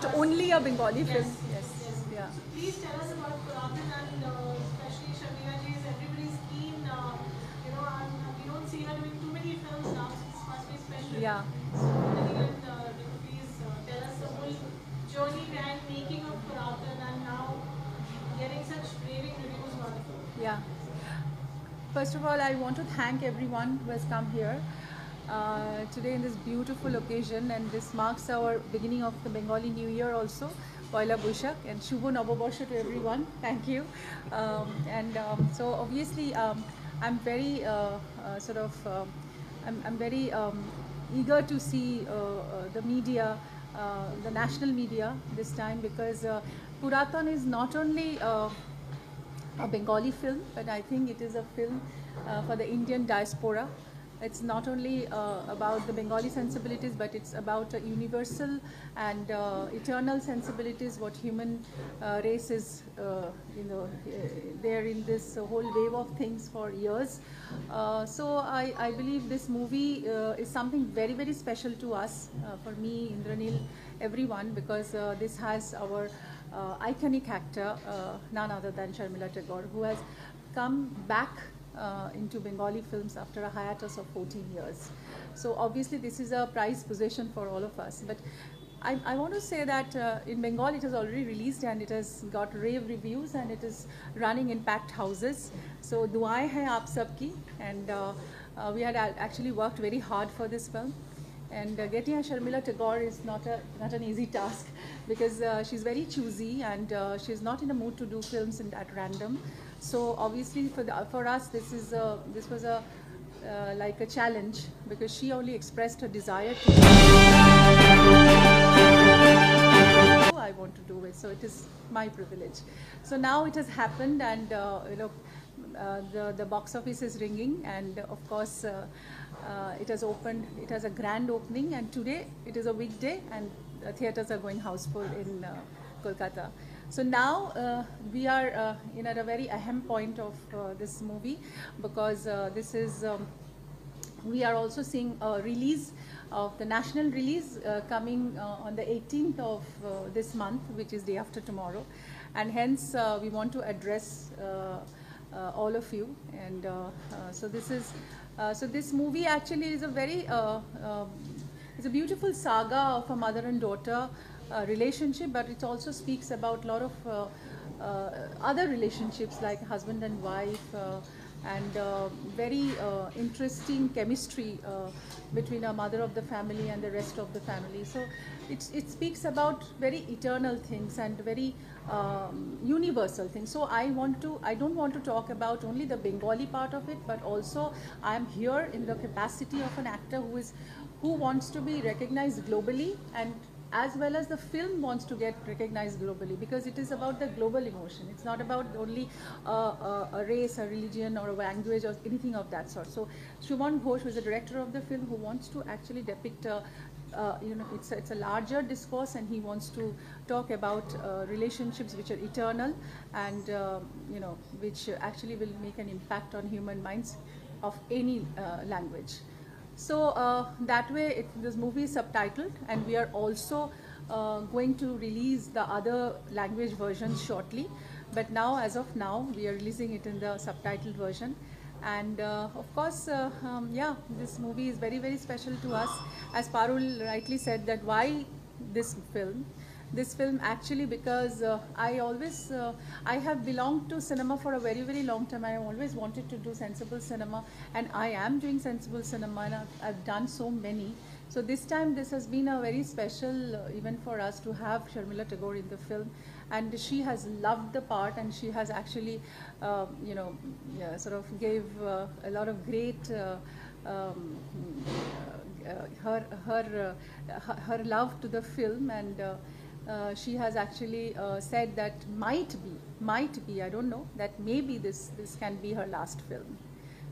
not only a Bengali film. Yes. Yes. Yeah. So please tell us about Puratan and especially Shamila ji is everybody's keen. We don't see her doing too many films now, so this must be special. Yeah. So anyone, please tell us the whole journey behind making of Puratan and now getting such raving reviews. Wonderful. Yeah. First of all, I want to thank everyone who has come here today in this beautiful occasion, and this marks our beginning of the Bengali New Year also, Poila Boishakh, and Shubho Noboborsho to everyone. Thank you. So obviously, I'm very I'm very eager to see the media, the national media this time, because Puratan is not only a Bengali film, but I think it is a film for the Indian diaspora. It's not only about the Bengali sensibilities, but it's about universal and eternal sensibilities, what human race is, there in this whole wave of things for years. So I believe this movie is something very, very special to us, for me, Indranil, everyone, because this has our iconic actor, none other than Sharmila Tagore, who has come back into Bengali films after a hiatus of 14 years. So obviously this is a prized possession for all of us. But I want to say that in Bengal it has already released and it has got rave reviews and it is running in packed houses. So duaएं हैं आप सबकी, and we had actually worked very hard for this film. And getting a Sharmila Tagore is not an easy task, because she's very choosy and she's not in a mood to do films at random. So obviously for us this was like a challenge, because she only expressed her desire to I want to do it, so it is my privilege. So now it has happened, and the box office is ringing, and of course it has opened. It has a grand opening, and today it is a weekday, and theatres are going houseful in Kolkata. So now we are at a very ahem point of this movie, because this is we are also seeing a release of the national release coming on the 18th of this month, which is day after tomorrow, and hence we want to address all of you. And so this movie actually is a very it's a beautiful saga of a mother and daughter relationship, but it also speaks about a lot of other relationships like husband and wife, and very interesting chemistry between a mother of the family and the rest of the family. So it speaks about very eternal things and very universal things. So I don't want to talk about only the Bengali part of it, but also I am here in the capacity of an actor who wants to be recognized globally, and as well as the film wants to get recognized globally, because it is about the global emotion. It's not about only a race, a religion, or a language, or anything of that sort. So Shuman Ghosh, who is the director of the film, who wants to actually depict it's a larger discourse, and he wants to talk about relationships which are eternal, and which actually will make an impact on human minds of any language. So that way this movie is subtitled, and we are also going to release the other language versions shortly. But now, as of now, we are releasing it in the subtitled version. And of course, this movie is very, very special to us. As Parul rightly said, that why this film? This film actually, because I have belonged to cinema for a very, very long time. I have always wanted to do sensible cinema, and I am doing sensible cinema, and I've done so many. So this time this has been a very special event for us to have Sharmila Tagore in the film, and she has loved the part, and she has actually sort of gave a lot of great her love to the film, and she has actually said that might be, I don't know, that maybe this can be her last film.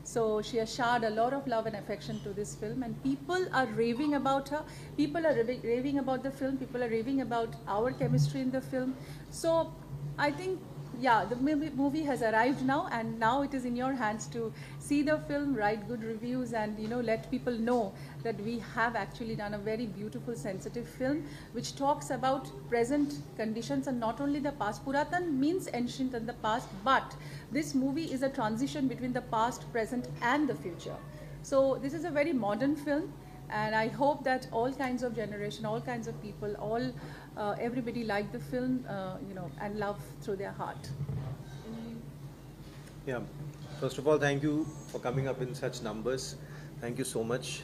So she has showered a lot of love and affection to this film, and people are raving about her. People are raving about the film. People are raving about our chemistry in the film. So I think yeah, the movie has arrived now, and now it is in your hands to see the film, write good reviews, and let people know that we have actually done a very beautiful, sensitive film which talks about present conditions and not only the past. Puratan means ancient and the past, but this movie is a transition between the past, present, and the future. So this is a very modern film, and I hope that all kinds of generation, all kinds of people, everybody like the film, and love through their heart. Yeah. First of all, thank you for coming up in such numbers. Thank you so much.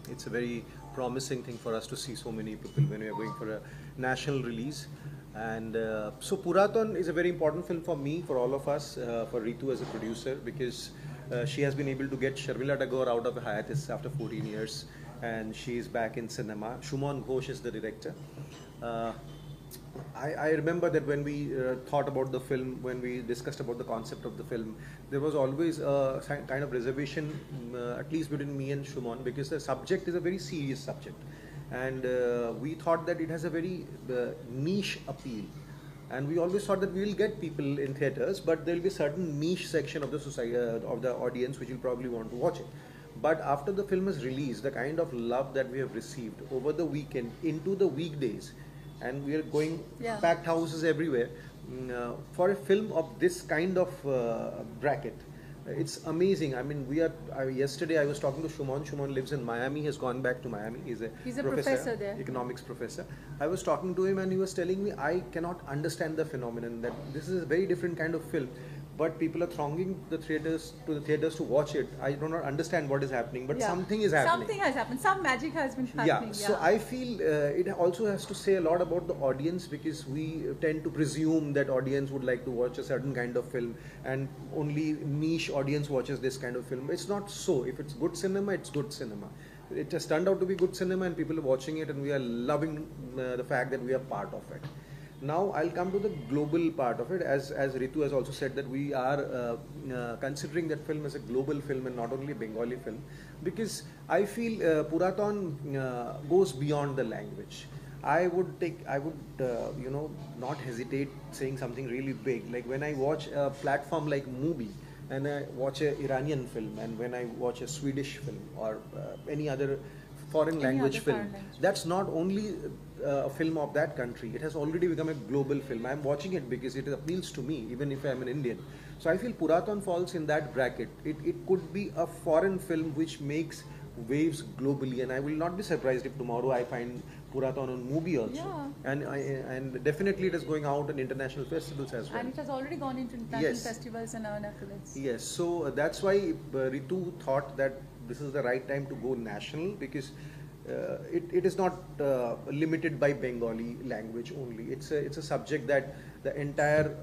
It's a very promising thing for us to see so many people when we are going for a national release. And so Puratan is a very important film for me, for all of us, for Ritu as a producer, because she has been able to get Sharmila Tagore out of a hiatus after 14 years, and she is back in cinema. Shuman Ghosh is the director. I remember that when we thought about the film, when we discussed about the concept of the film, there was always a kind of reservation, at least between me and Shuman, because the subject is a very serious subject. And we thought that it has a very niche appeal. And we always thought that we will get people in theatres, but there will be a certain niche section of the society, of the audience, which will probably want to watch it. But after the film is released, the kind of love that we have received over the weekend into the weekdays, and we are going packed houses everywhere, for a film of this kind of bracket, it's amazing. I mean, yesterday I was talking to Shuman. Shuman lives in Miami. He has gone back to Miami. He's a professor there, economics professor. I was talking to him, and he was telling me, I cannot understand the phenomenon, that this is a very different kind of film, but people are thronging the theaters to watch it. I do not understand what is happening, but something is happening. Something has happened. Some magic has been happening. So I feel it also has to say a lot about the audience, because we tend to presume that audience would like to watch a certain kind of film, and only niche audience watches this kind of film. It's not so. If it's good cinema, it's good cinema. It has turned out to be good cinema, and people are watching it, and we are loving the fact that we are part of it. Now I'll come to the global part of it. As Ritu has also said, that we are considering that film as a global film and not only a Bengali film, because I feel Puratan goes beyond the language. I would not hesitate saying something really big. Like when I watch a platform like Mubi, and I watch an Iranian film, and when I watch a Swedish film or any other foreign language film, that's not only a film of that country. It has already become a global film. I'm watching it because it appeals to me, even if I'm an Indian. So I feel Puratan falls in that bracket. It could be a foreign film which makes waves globally, and I will not be surprised if tomorrow I find Puratan on Mubi also. And definitely it is going out in international festivals as well. And it has already gone into international festivals and earned accolades. Yes, so that's why Ritu thought that this is the right time to go national, because it is not limited by Bengali language only. It's a subject that the entire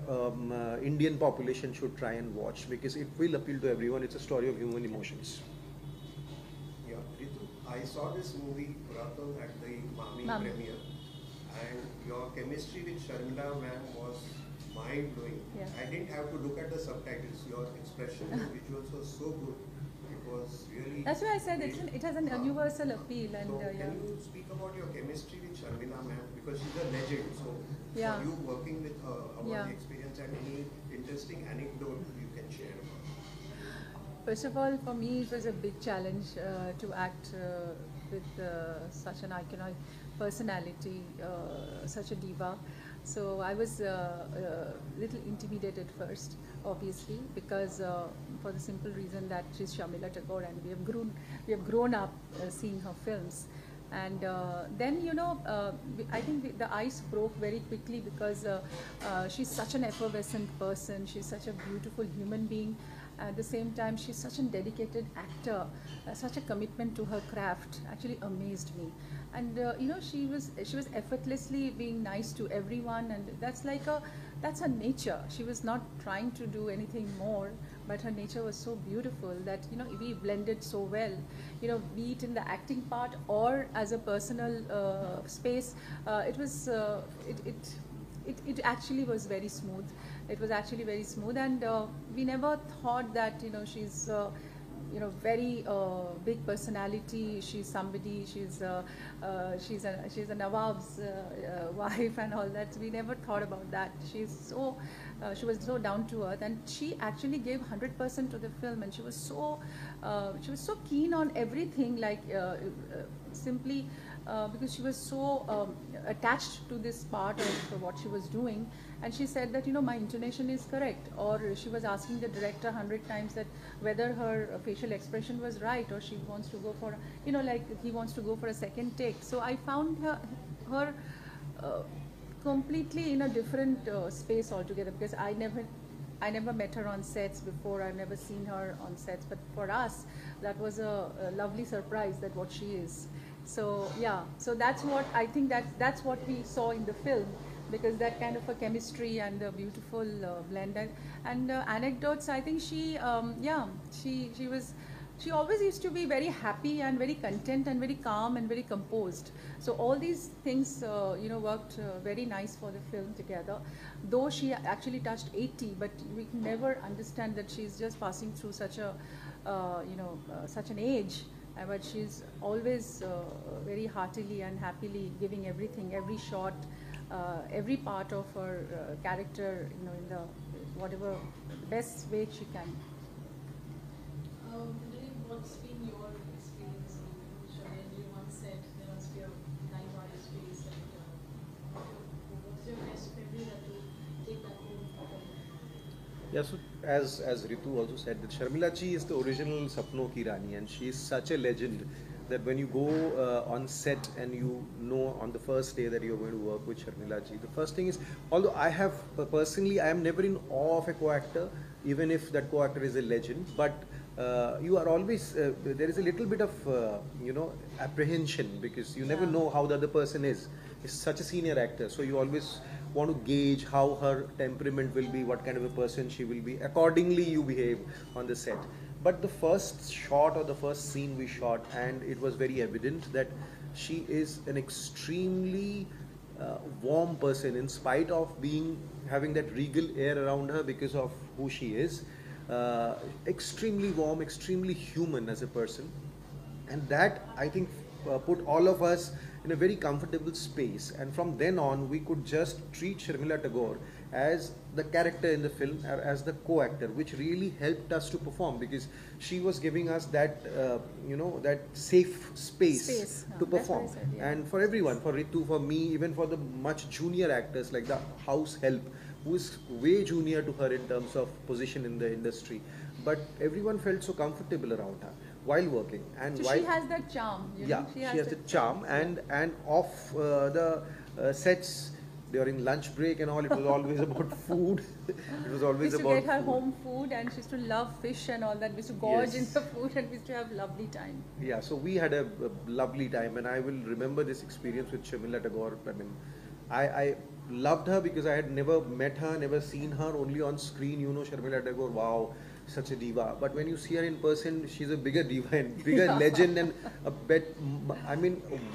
Indian population should try and watch, because it will appeal to everyone. It's a story of human emotions. Yeah, Ritu, I saw this movie Puratan at the Miami premiere, and your chemistry with Sharmila ma'am was mind-blowing. I didn't have to look at the subtitles. Your expression and visuals were so good. Was really. That's why I said it has an universal appeal. And so can you speak about your chemistry with Sharmila ma'am, because she's a legend. So for you working with her, about the experience, and any interesting anecdote you can share about her? First of all, for me it was a big challenge to act with such an iconic personality, such a diva. So I was a little intimidated first, obviously, because for the simple reason that she's Sharmila Tagore, and we have grown up seeing her films. And then I think the ice broke very quickly, because she's such an effervescent person. She's such a beautiful human being. At the same time, she's such a dedicated actor. Such a commitment to her craft actually amazed me. And she was effortlessly being nice to everyone, and that's her nature. She was not trying to do anything more, but her nature was so beautiful that we blended so well. Be it in the acting part or as a personal space, it actually was very smooth. It was actually very smooth, and we never thought that she's very big personality. She's somebody. She's a Nawab's wife and all that. So we never thought about that. She was so down to earth, and she actually gave 100% to the film, and she was so keen on everything, like simply because she was so attached to this part of what she was doing. And she said that, my intonation is correct, or she was asking the director 100 times that whether her facial expression was right, or she wants to go for, like he wants to go for a second take. So I found her completely in a different space altogether, because I never met her on sets before. I've never seen her on sets, but for us that was a lovely surprise, that what she is. So yeah, so that's what I think, that's what we saw in the film, because that kind of a chemistry and a beautiful blend and anecdotes. I think she always used to be very happy and very content and very calm and very composed. So all these things worked very nice for the film together. Though she actually touched 80, but we can never understand that she's just passing through such a such an age. But she's always very heartily and happily giving everything, every shot, every part of her character, in the whatever best way she can. What's been your experience with Shailenji? You once said there must be a night on his face, and what's your best memory that you take back home? Yeah, so as Ritu also said, that Sharmila Ji is the original Sapno Ki Rani, and she is such a legend that when you go on set and you know on the first day that you're going to work with Sharmila Ji, the first thing is, although I have personally, I am never in awe of a co-actor, even if that co-actor is a legend, but you are always, there is a little bit of, apprehension, because you never know how the other person is. He's such a senior actor, so you always want to gauge how her temperament will be, what kind of a person she will be. Accordingly, you behave on the set. But the first shot or the first scene we shot, and it was very evident that she is an extremely warm person, in spite of having that regal air around her because of who she is. Extremely warm, extremely human as a person, and that I think put all of us in a very comfortable space. And from then on, we could just treat Sharmila Tagore as the character in the film, as the co-actor, which really helped us to perform, because she was giving us that that safe space to perform. Said, yeah. And for everyone, for Ritu, for me, even for the much junior actors like the house help, who is way junior to her in terms of position in the industry, but everyone felt so comfortable around her while working. And so she has that charm. She has the charm, and off the sets during lunch break and all, it was always about food. It was always about. We used to get her food. home food, and she used to love fish and all that. We used to gorge in the food, and we used to have lovely time. Yeah, so we had a lovely time, and I will remember this experience with Sharmila Tagore. I mean, I loved her because I had never met her, never seen her, only on screen. Sharmila Tagore, wow, such a diva. But when you see her in person, she's a bigger diva and bigger legend, and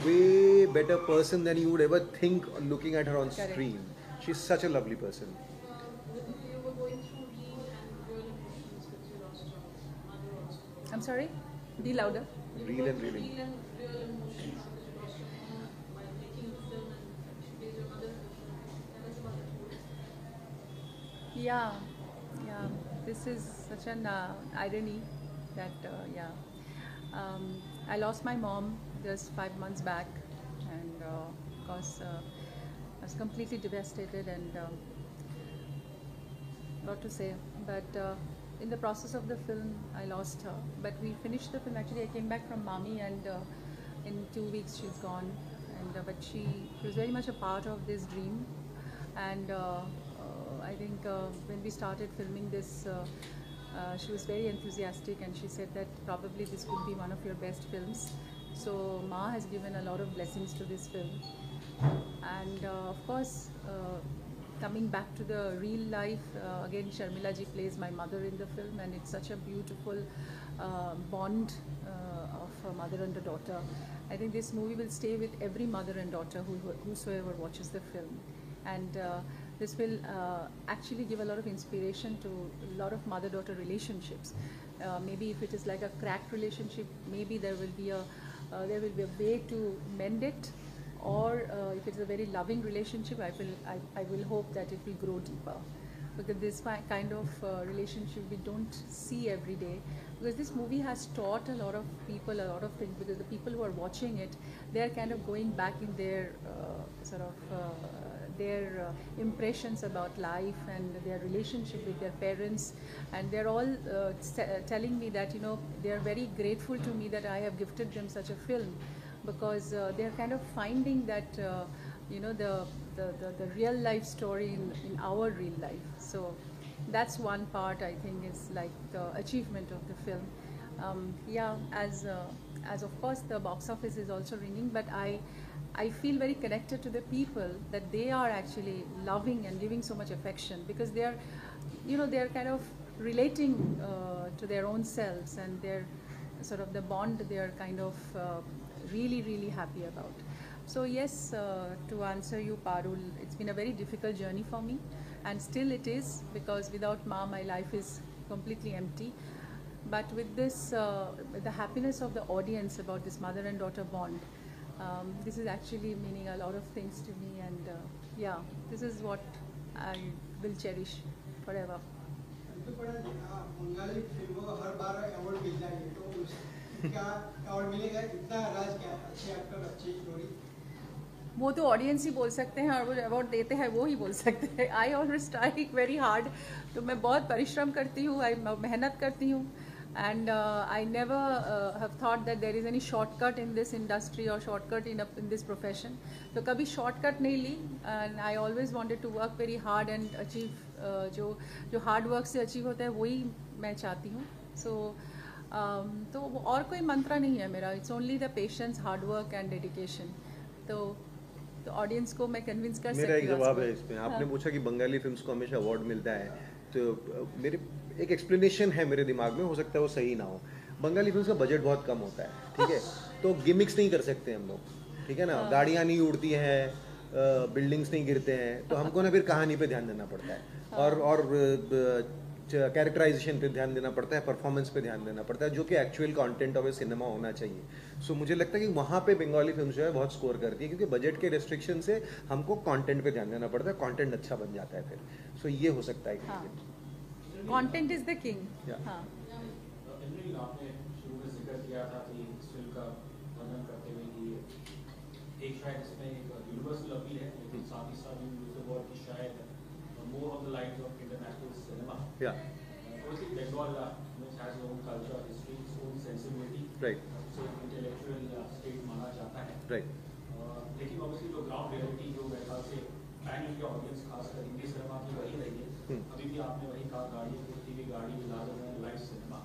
way better person than you would ever think looking at her on screen. She's such a lovely person. You were going through real and real emotions with your lost mother also. I'm sorry? Be louder. Real and real. Real emotions because you lost your mom while making the film, and she plays your mother. Tell us about that. Yeah. This is such an irony that, I lost my mom just 5 months back, and of course I was completely devastated and lot to say. But in the process of the film, I lost her. But we finished the film. Actually, I came back from Mami, and in 2 weeks she's gone. And but she was very much a part of this dream, and I think when we started filming this, she was very enthusiastic, and she said that probably this would be one of your best films. So Ma has given a lot of blessings to this film, and of course, coming back to the real life, again Sharmila Ji plays my mother in the film, and it's such a beautiful bond of a mother and a daughter. I think this movie will stay with every mother and daughter whosoever watches the film. And this will actually give a lot of inspiration to a lot of mother-daughter relationships. Maybe if it is like a cracked relationship, maybe there will be a way to mend it, or if it's a very loving relationship, I will hope that it will grow deeper. Because this kind of relationship we don't see every day. Because this movie has taught a lot of people a lot of things. Because the people who are watching it, they are kind of going back in their their impressions about life and their relationship with their parents, and they're all telling me that they are very grateful to me that I have gifted them such a film, because they're kind of finding that the real life story in our real life. So that's one part I think is like the achievement of the film. As of course the box office is also ringing, but I feel very connected to the people, that they are actually loving and giving so much affection, because they are kind of relating to their own selves, and their sort of the bond they are kind of really happy about. So yes, to answer you, Parul, it's been a very difficult journey for me, and still it is, because without Ma my life is completely empty. But with this, the happiness of the audience about this mother and daughter bond, this is actually meaning a lot of things to me, and this is what I will cherish forever. Bengali फिल्मों का हर बार award मिलता है, तो क्या award मिलेगा? इतना राज क्या, अच्छे एक्टर, अच्छी स्टोरी? वो तो ऑडियंस ही बोल सकते हैं, और वो अवार्ड देते हैं वो ही बोल सकते हैं. I always try very hard, तो मैं बहुत परिश्रम करती हूँ, मेहनत करती हूँ, and I never have thought that there is any shortcut in this industry or shortcut in this profession. तो कभी shortcut नहीं ली, and I always wanted to work very hard and achieve जो hard work से achieve होता है वही मैं चाहती हूँ. So तो और कोई मंत्र नहीं है मेरा. It's only the patience, hard work and dedication. तो ऑडियंस को मैं कन्विंस कर सकती हूँ. मेरा एक जवाब है इसमें. आपने पूछा कि बंगाली फिल्म्स को हमेशा अवार्ड मिलता है, तो मेरे एक एक्सप्लेनेशन है मेरे दिमाग में, हो सकता है वो सही ना हो. बंगाली फिल्म्स का बजट बहुत कम होता है, ठीक है, तो गिमिक्स नहीं कर सकते हम लोग, ठीक है ना. गाड़ियाँ नहीं उड़ती हैं, बिल्डिंग्स नहीं गिरते हैं, तो हमको ना फिर कहानी पे ध्यान देना पड़ता है, और कैरेक्टराइजेशन पे ध्यान देना पड़ता है, परफॉर्मेंस पे ध्यान देना पड़ता है, जो कि actual content of A cinema होना चाहिए. सो मुझे लगता है कि वहाँ पे बंगाली फिल्म जो है बहुत स्कोर करती है, क्योंकि बजट के रेस्ट्रिक्शन से हमको कंटेंट पे ध्यान देना पड़ता है, कंटेंट अच्छा बन जाता है फिर. सो ये हो सकता है. Content is the king. आपने शुरू में जिक्र किया था कि इस फिल्म का वर्णन करते हुए कि एक शायद इसमें एक यूनिवर्सल अपील है, लेकिन साथ ही साथ यूज की शायद more on the lines of international cinema. Obviously, Bengal which has its own culture, history, its own sensibility. Right. So intellectual state माना जाता है. Right. लेकिन obviously जो ground reality जो मेरे ख्याल से पैन इंडिया ऑडियंस खासकर हिंदी सिनेमा की वही रही है. अभी भी आपने वही कहा, गाड़ी उड़ती हुई गाड़ी लाइव लाइव सिनेमा.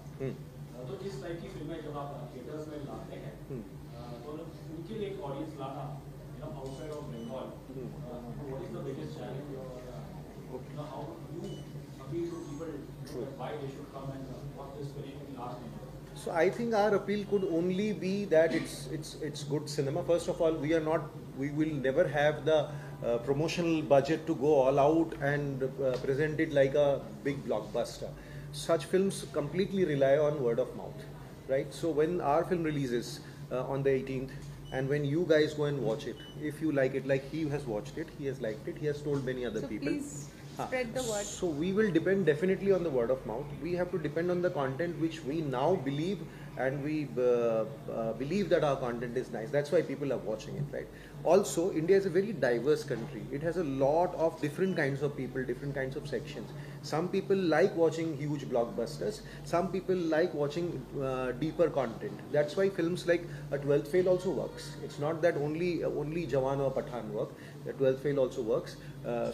तो इस टाइप की फिल्में जब आप थिएटर्स में लाते हैं, तो उनके लिए एक ऑडियंस लाना outside of Bengal, what is the biggest challenge? How you appeal to people why they should come and watch this film in last minute? So I think our appeal could only be that it's good cinema. First of all, we will never have the promotional budget to go all out and present it like a big blockbuster. Such films completely rely on word of mouth, right? So when our film releases on the 18th, and when you guys go and watch it, if you like it, like he has watched it, he has liked it, he has told many other people. Please spread the word. So we will depend definitely on the word of mouth. We have to depend on the content which we now believe, and we believe that our content is nice. That's why people are watching it, right? Also, India is a very diverse country. It has a lot of different kinds of people, different kinds of sections. Some people like watching huge blockbusters. Some people like watching deeper content. That's why films like A 12th Fail also works. It's not that only Jawan or Pathan work. The 12th Fail also works.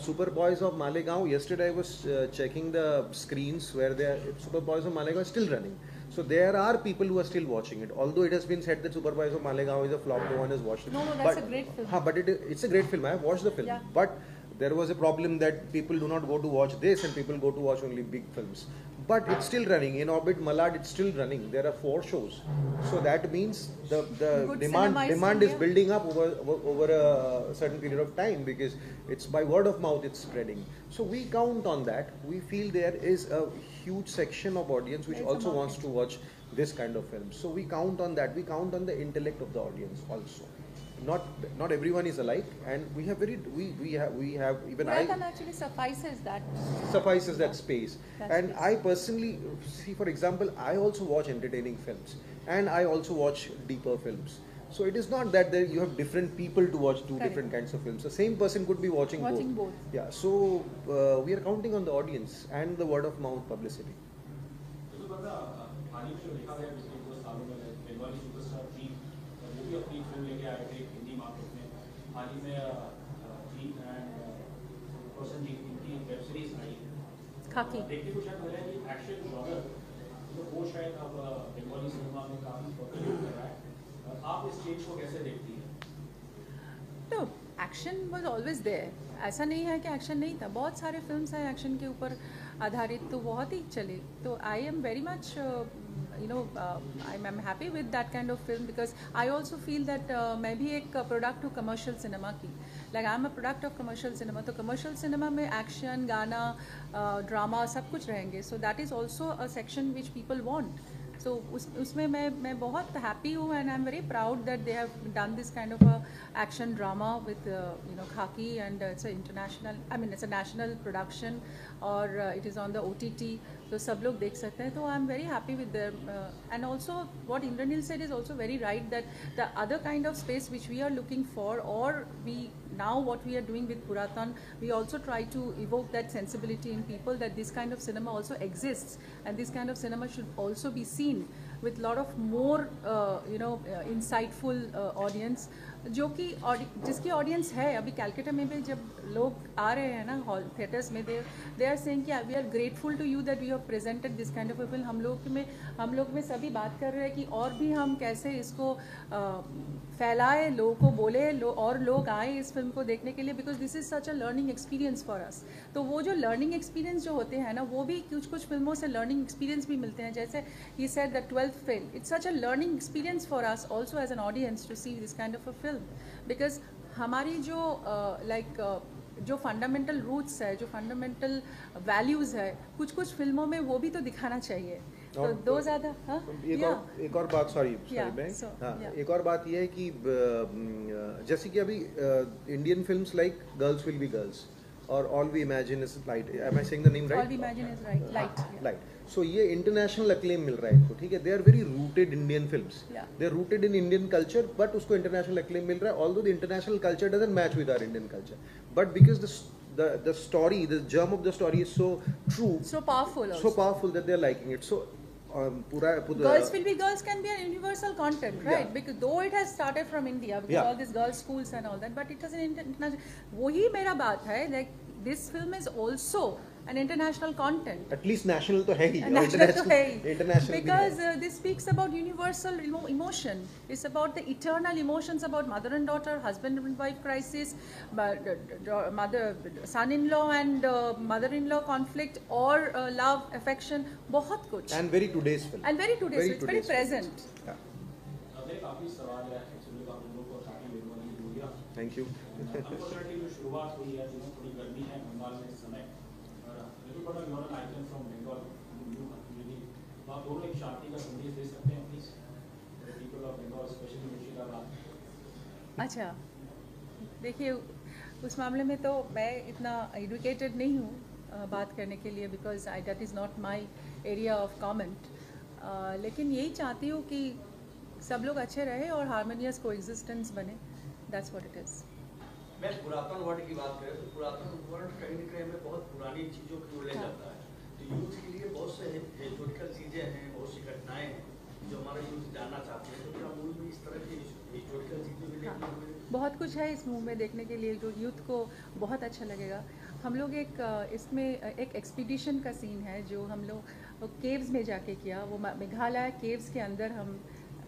Super Boys of Malegaon, yesterday I was checking the screens where Super Boys of Malegaon is still running. So there are people who are still watching it. Although it has been said that Super Boys of Malegaon is a flop, no one has watched it. No, that's a great film. But it's a great film. I have watched the film. Yeah. But There was a problem that people do not go to watch this and people go to watch only big films. But it's still running. In Orbit Malad, it's still running. There are 4 shows. So that means the Good demand cinema is demand is here. building up over a certain period of time, because it's by word of mouth it's spreading. So we count on that. We feel there is a huge section of audience which There's a also wants market. to watch this kind of films. So we count on that. We count on the intellect of the audience also. Not everyone is alike, and we have even Puratan actually suffices that. suffices that space. That And space. I personally see, for example, I also watch entertaining films, and I also watch deeper films. So it is not that you have different people to watch two Correct. different kinds of films. The same person could be watching Both. Yeah. So we are counting on the audience and the word of mouth publicity. तो बता हाल ही में जो देखा गया पिछले 2 सालों में Bengali superstar थी, वो भी अपनी फिल्म लेके आए थे हिंदी मार्केट में। हाल ही में जीत एंड रोशन जी इनकी वेब सीरीज आई। खाकी। देखने को शायद लग रहा है कि एक्शन जॉनर तो वो शायद अब बंगाली सिनेमा में काफी पॉपुलर कर रहा है। आप इस चेंज को कैसे देखती हैं? तो एक्शन वॉज ऑलवेज देयर, ऐसा नहीं है कि एक्शन नहीं था, बहुत सारे फिल्म्स हैं एक्शन के ऊपर आधारित, तो बहुत ही चले। तो I am very much I am happy with that kind of film, because I also feel that मैं भी एक प्रोडक्ट हूँ कमर्शियल सिनेमा की, like I am a product of commercial cinema. तो कमर्शियल सिनेमा में एक्शन, गाना, drama सब कुछ रहेंगे, so that is also a section which people want. So उसमें मैं बहुत हैप्पी हूँ, and I am very proud that they have done this kind of a action drama with Khakee, and it's international, I mean it's a national production, और it is on the OTT, तो सब लोग देख सकते हैं। तो I am very happy with them, and also what Indraneil said is also very right, that the other kind of space which we are looking for, और we now what we are doing with Puratan, we also try to evoke that sensibility in people, that this kind of cinema also exists, and this kind of cinema should also be seen with lot of more insightful audience, जो कि जिसकी audience है। अभी कैलकाटा में भी जब लोग आ रहे हैं ना हॉल थिएटर्स में, दे आर सेइंग कि we are grateful to you that you have presented this kind of a film. हम लोग में सभी बात कर रहे हैं कि और भी हम कैसे इसको फैलाए, लोगों को बोले, और लोग आए इस फिल्म को देखने के लिए, because this is such a learning experience for अस। तो वो जो लर्निंग एक्सपीरियंस जो होते हैं ना, वो भी कुछ फिल्मों से लर्निंग एक्सपीरियंस भी मिलते हैं। जैसे ही said the 12th fail, it's such a learning experience for us also as an audience to see this kind of a film, because हमारी जो जो फंडामेंटल रूट्स है, जो फंडामेंटल वैल्यूज़ है, कुछ फिल्मों में वो भी तो दिखाना चाहिए। तो दो ज़्यादा एक और बात, सॉरी मैं एक और बात ये है कि जैसे कि अभी Indian films like girls will be girls और all we imagine is light, am I saying the name right? All we imagine is right, light. So ये इंटरनेशनल अक्लेम मिल रहा है इनको, ठीक है। They are very rooted Indian films, they are rooted in Indian culture, but उसको international acclaim मिल रहा है, although the international culture doesn't match with our Indian culture, but because the story, the germ of the story is so true, so powerful that they are liking it. So Girls Will Be Girls can be a universal content, right? Because though it has started from India, because all these girls schools and all that, but it has an international, वही मेरा बात है, like this film is also an international content. At least national तो है ही, international, because this speaks about universal emotion. It's about the eternal emotions about mother and daughter, husband and wife crisis, son-in-law and mother-in-law conflict, or love, affection, बहुत कुछ. And very today's film. And very today's, it's very present. मेरे काफी सवाल है actually आप लोगों को काफी मेहरबानी हुई। Thank you. अनफॉर्चुनेटली जो शुरुआत हुई है, थोड़ी गर्मी है बंगाल में इस समय, और you are an icon from Bengal, आप दोनों एक शांति का संदेश दे सकते हैं please people of Bengal, specially Murshidabad? अच्छा, देखिए उस मामले में तो मैं इतना एजुकेटेड नहीं हूँ बात करने के लिए, because that is not my area of comment, लेकिन यही चाहती हूँ कि सब लोग अच्छे रहे और हारमोनियस कोएग्जिस्टेंस बने, दैट्स व्हाट इट इज़। मैं पुरातन वर्ड की बात करें तो पुरातन वर्ड कहीं न कहीं हमें बहुत पुरानी चीज़ों की ओर ले जाता है, तो यूथ के लिए बहुत से हिस्टोरिकल चीज़ें हैं, बहुत सी घटनाएं हैं जो हमारा यूथ जानना चाहते हैं, तो क्या मूवी में इस तरह की हिस्टोरिकल चीज़ें भी देखने को मिलेंगी? बहुत कुछ है इस मूवी में देखने के लिए जो यूथ को बहुत अच्छा लगेगा। हम लोग इसमें एक एक्सपीडिशन का सीन है जो हम लोग केव्स में जाके किया, वो मेघालय केव्स के अंदर हम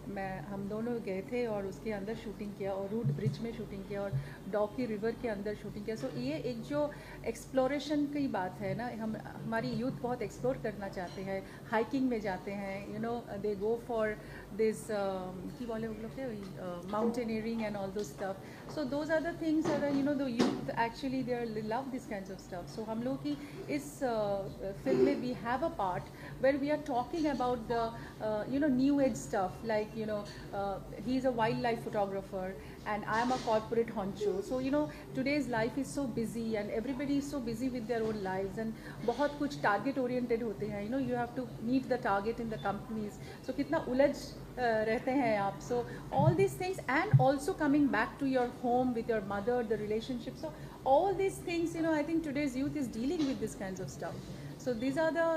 हम दोनों गए थे और उसके अंदर शूटिंग किया और रूट ब्रिज में शूटिंग किया और डॉकी रिवर के अंदर शूटिंग किया. सो ये एक जो एक्सप्लोरेशन की बात है ना, हमारी यूथ बहुत एक्सप्लोर करना चाहते हैं, हाइकिंग में जाते हैं, you know they go for this की बोले वो लोग mountaineering and all those stuff. So those are the things are you know the youth actually they are love this kinds of stuff. So हम लोग की इस फिल्म में we have a part where we are talking about the you know new age stuff, like you know he is a wildlife photographer and I am a corporate honcho. So you know today's life is so busy and everybody is so busy with their own lives and बहुत कुछ target oriented होते हैं, you know you have to meet the target in the companies. So कितना उलझ रहते हैं आप. So all these things and also coming back to your home with your mother, the relationship. So all these things, you know, I think today's youth is dealing with this kinds of stuff. So these are the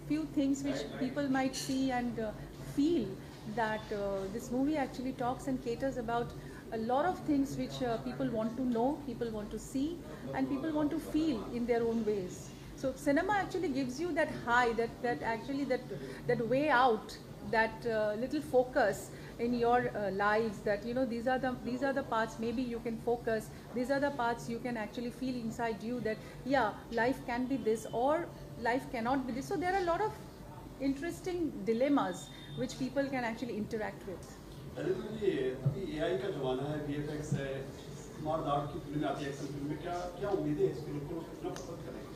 few things which people might see and feel that this movie actually talks and caters about a lot of things which people want to know, people want to see, and people want to feel in their own ways. So cinema actually gives you that high, that actually that way out, that little focus in your lives, that you know these are the parts maybe you can focus, these are the parts you can actually feel inside you that yeah, life can be this or life cannot be this. So there are a lot of interesting dilemmas which people can actually interact with. अरे तो ये अभी AI का जमाना है, VFX है, smart art की फिल्में आती है, एक्शन फिल्में, क्या उम्मीदें इस फिल्म को कितना पसंद करेंगे,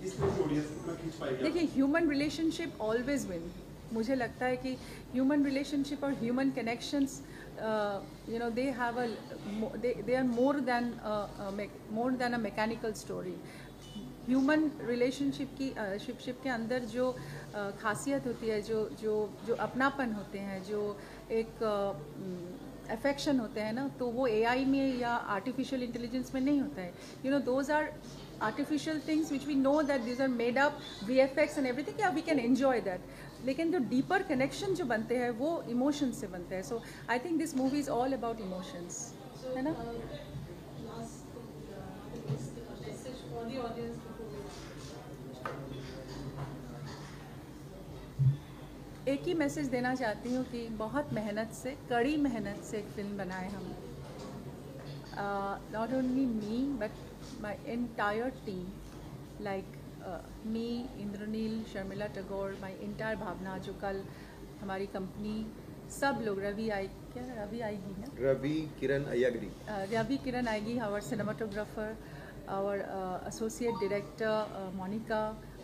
इस फिल्म की ऑडियंस कितना खींच पाएगी? देखिए, ह्यूमन रिलेशनशिप ऑलवेज विन. मुझे लगता है कि ह्यूमन रिलेशनशिप और human connections you know they have they are more than a mechanical story. Human relationship के अंदर जो खासियत होती है, जो अपनापन होते हैं, जो एक अफेक्शन होते हैं ना, तो वो AI में या आर्टिफिशियल इंटेलिजेंस में नहीं होता है. You know those are artificial things which we know that these are made up, VFX and everything, या वी कैन एन्जॉय दैट. लेकिन जो डीपर कनेक्शन जो बनते हैं वो इमोशंस से बनते हैं. So I think this movie is all about emotions, है ना. एक ही मैसेज देना चाहती हूँ कि बहुत मेहनत से, कड़ी मेहनत से एक फिल्म बनाए हम. Not only me but my entire team, like me, Indraneil, Sharmila Tagore, my entire भावना, जो कल हमारी कंपनी, सब लोग, रवि आएगी ना, रवि किरण आएगी, our cinematographer, our associate director Monica,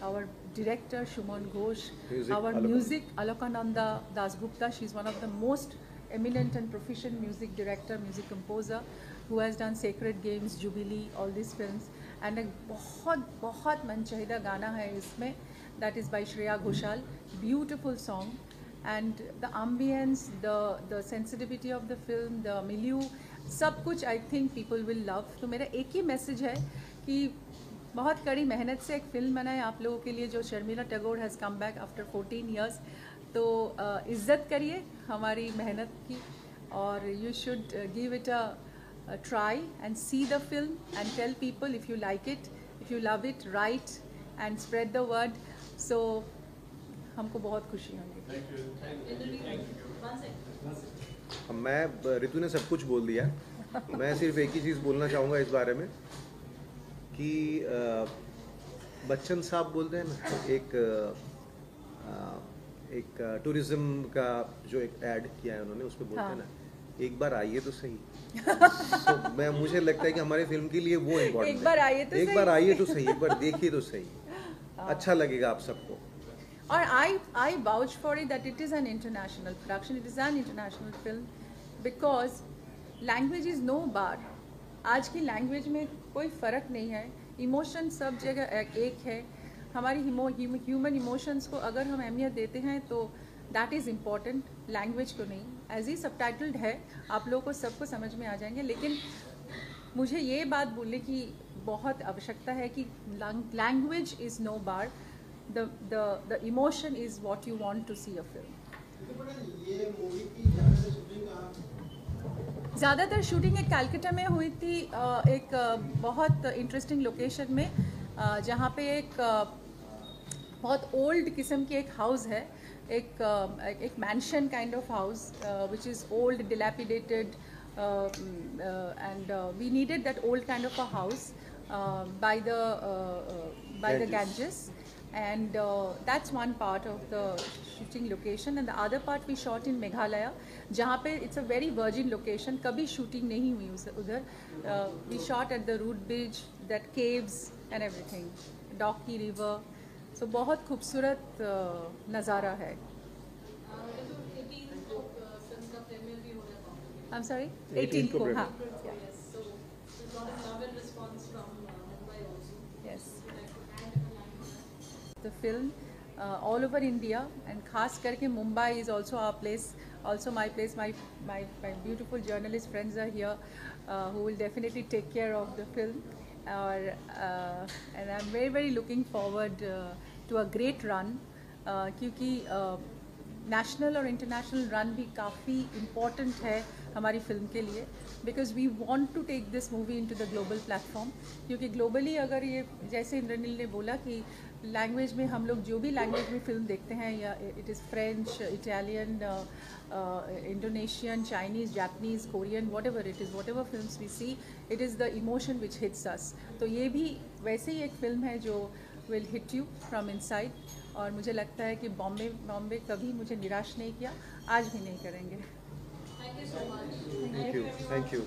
our director Shumon Ghosh, our music Alokananda Dasgupta. She's one of the most eminent and proficient music director, music composer, who has done Sacred Games, Jubilee, all these films. And एक बहुत मनचाहिदा गाना है इसमें, that is by Shreya Ghoshal. Beautiful song, and the ambience, the sensitivity of the film, the milieu, सब कुछ I think people will love. तो मेरा एक ही मैसेज है कि बहुत कड़ी मेहनत से एक फिल्म बनाए आप लोगों के लिए, जो Sharmila Tagore has come back after 14 years. तो इज़्ज़त करिए हमारी मेहनत की, और you should give it a try and see the film and tell people if you like it, if you love it, write and spread the word. So हमको बहुत खुशी होगी. मैं, ऋतु ने सब कुछ बोल दिया. मैं सिर्फ एक ही चीज़ बोलना चाहूँगा इस बारे में कि बच्चन साहब बोलते हैं ना, एक टूरिज्म का जो एक ऐड किया है उन्होंने, उस पर बोलते हैं ना, एक बार आइए तो सही. तो मुझे लगता है कि हमारे फिल्म के लिए वो इम्पोर्टेंट है. एक बार आइए तो सही, एक बार देखिए तो सही, अच्छा लगेगा आप सबको. और I vouch for it that it is an international production, it is an international film, because language is no bar. आज की लैंग्वेज में कोई फ़र्क नहीं है, इमोशन सब जगह एक है. हमारी ह्यूमन इमोशंस को अगर हम अहमियत देते हैं तो दैट इज़ इम्पॉर्टेंट, लैंग्वेज को नहीं. एज ही सबटाइटल्ड है, आप लोगों को सबको समझ में आ जाएंगे. लेकिन मुझे ये बात बोलने की बहुत आवश्यकता है कि language is no bar. The emotion is what you want to see a film. ये मूवी की ज़्यादातर शूटिंग एक कैलकाटा में हुई थी, एक बहुत इंटरेस्टिंग लोकेशन में, जहाँ पे एक बहुत ओल्ड किस्म की एक हाउस है, एक mansion kind of house which is old dilapidated and we needed that old kind of a house by the Ganges, and that's one part of the shooting location, and the other part we shot in Meghalaya, जहाँ पे it's a very virgin location, कभी shooting नहीं हुई उधर. We shot at the root bridge, that caves and everything, Dauki river, so बहुत खूबसूरत नज़ारा है. I'm sorry, 18th को, हाँ. The film all over India, and खास करके Mumbai is also our place, also my place. My beautiful journalist friends are here who will definitely take care of the film, and I'm very looking forward to a great run, क्योंकि national और international run भी काफ़ी important है हमारी film के लिए, because we want to take this movie into the global platform. क्योंकि globally अगर ये, जैसे इंद्रनील ने बोला कि लैंग्वेज में हम लोग जो भी लैंग्वेज में फिल्म देखते हैं, या it is French, Italian, Indonesian, Chinese, Japanese, Korean, whatever films we see, it is the emotion which hits us. तो ये भी वैसे ही एक फिल्म है जो will hit you from inside, और मुझे लगता है कि बॉम्बे कभी मुझे निराश नहीं किया, आज भी नहीं करेंगे. Thank you so much. Thank you.